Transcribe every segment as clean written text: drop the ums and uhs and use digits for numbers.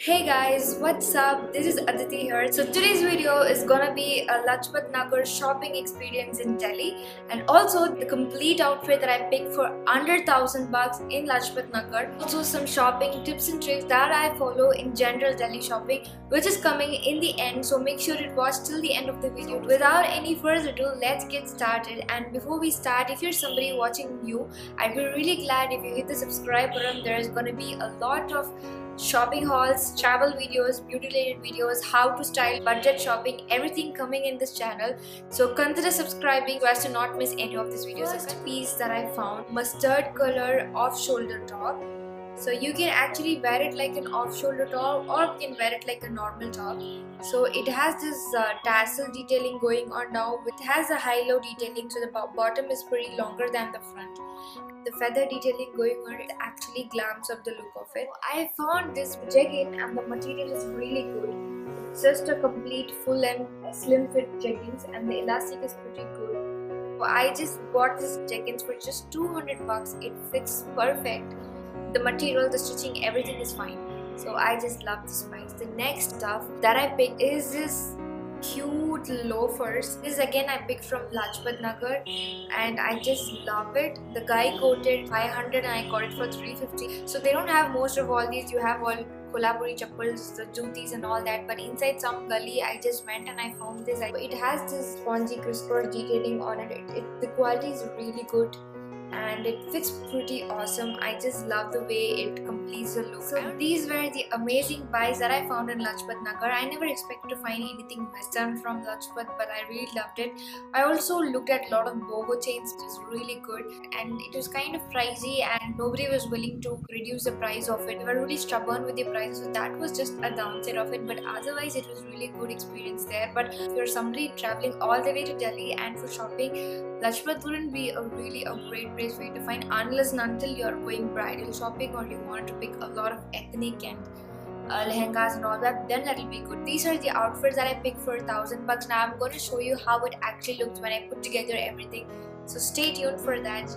Hey guys, what's up? This is Aditi here. So today's video is gonna be a Lajpat Nagar shopping experience in Delhi and also the complete outfit that I picked for under 1000 bucks in Lajpat Nagar. Also some shopping tips and tricks that I follow in general Delhi shopping, which is coming in the end. So make sure to watch till the end of the video. Without any further ado, let's get started. And before we start, if you're somebody watching new, I'd be really glad if you hit the subscribe button. There's gonna be a lot of shopping hauls, travel videos, beauty related videos, how to style, budget shopping, everything coming in this channel. So consider subscribing so as to not miss any of these videos. First piece that I found, mustard color off shoulder top. So you can actually wear it like an off shoulder top or you can wear it like a normal top. So it has this tassel detailing going on now. It has a high-low detailing, so the bottom is pretty longer than the front. The feather detailing going on, it actually glams up the look of it. I found this jegging and the material is really good. It's just a complete full and slim fit jeggings and the elastic is pretty good. So I just bought this jeggings for just 200 bucks. It fits perfect. The material, the stitching, everything is fine. So I just love this price. The next stuff that I picked is this cute loafers. This again I picked from Lajpat Nagar and I just love it. The guy quoted 500 and I got it for 350. So they don't have most of all these. You have all Kolhapuri chappals, the jutis and all that, but inside some gully I just went and I found this. It has this spongy crisper detailing on it. The quality is really good and it fits pretty awesome. I just love the way it completes the look. So these were the amazing buys that I found in Lajpat Nagar. I never expected to find anything western from Lajpat, but I really loved it. I also looked at a lot of BOGO chains, which is really good, and it was kind of pricey and nobody was willing to reduce the price of it. They were really stubborn with the prices, so that was just a downside of it, but otherwise it was really good experience there. But if you're somebody traveling all the way to Delhi and for shopping, Lajpat wouldn't be a great place for you to find unless and until you're going bridal shopping or you want to pick a lot of ethnic and lehengas and all that, then that'll be good. These are the outfits that I picked for 1000 bucks. Now I'm going to show you how it actually looks when I put together everything. So stay tuned for that.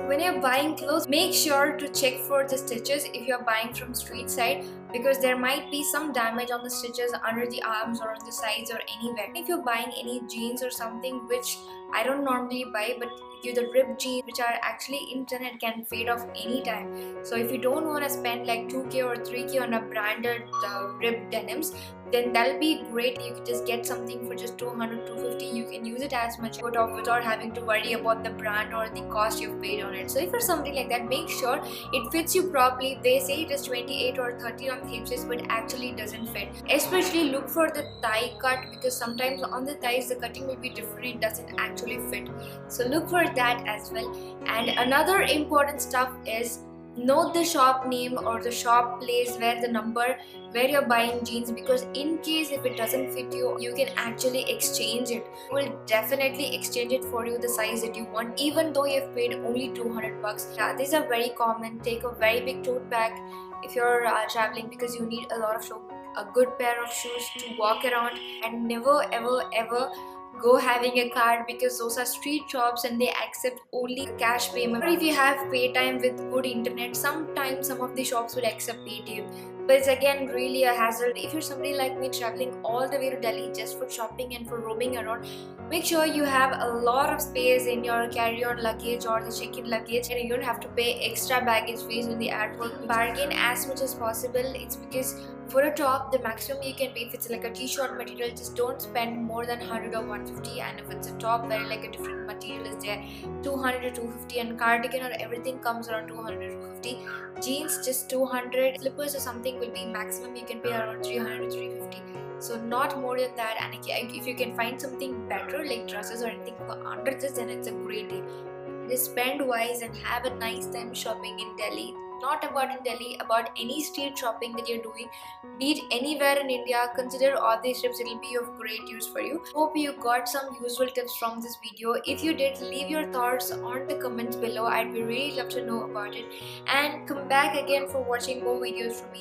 When you're buying clothes, make sure to check for the stitches if you're buying from street side, because there might be some damage on the stitches under the arms or on the sides or anywhere. If you're buying any jeans or something, which I don't normally buy, but the ripped jeans which are actually internet can fade off anytime. So if you don't want to spend like 2k or 3k on a branded ripped denims, then that'll be great. You can just get something for just 200 250. You can use it as much without having to worry about the brand or the cost you've paid on it. So if you're something like that, make sure it fits you properly. They say it is 28 or 30 on the hips, but actually doesn't fit. Especially look for the thigh cut, because sometimes on the thighs the cutting will be different, it doesn't actually fit. So look for that as well. And another important stuff is note the shop name or the shop place where you're buying jeans, because in case if it doesn't fit you, you can actually exchange it. It will definitely exchange it for you the size that you want, even though you've paid only 200 bucks. Yeah, these are very common. Take a very big tote bag if you're traveling, because you need a good pair of shoes to walk around, and never ever go having a card, because those are street shops and they accept only cash payment. Or if you have Paytime with good internet, sometimes some of the shops will accept Paytm, but it's again really a hassle. If you're somebody like me traveling all the way to Delhi just for shopping and for roaming around, make sure you have a lot of space in your carry-on luggage or the check-in luggage, and you don't have to pay extra baggage fees in the airport. Bargain as much as possible. It's because for a top, the maximum you can pay, if it's like a t-shirt material, just don't spend more than 100 or 150, and if it's a top where like a different material is there, 200 to 250, and cardigan or everything comes around 200 to 250. Jeans just 200. Slippers or something will be maximum you can pay around 300 to 350. So not more than that. And if you can find something better like dresses or anything for under this, then it's a great deal. Just spend wise and have a nice time shopping in Delhi. Not about in Delhi, about any street shopping that you're doing, be it anywhere in India. Consider all these tips, it'll be of great use for you. Hope you got some useful tips from this video. If you did, leave your thoughts on the comments below. I'd be really love to know about it, and come back again for watching more videos from me.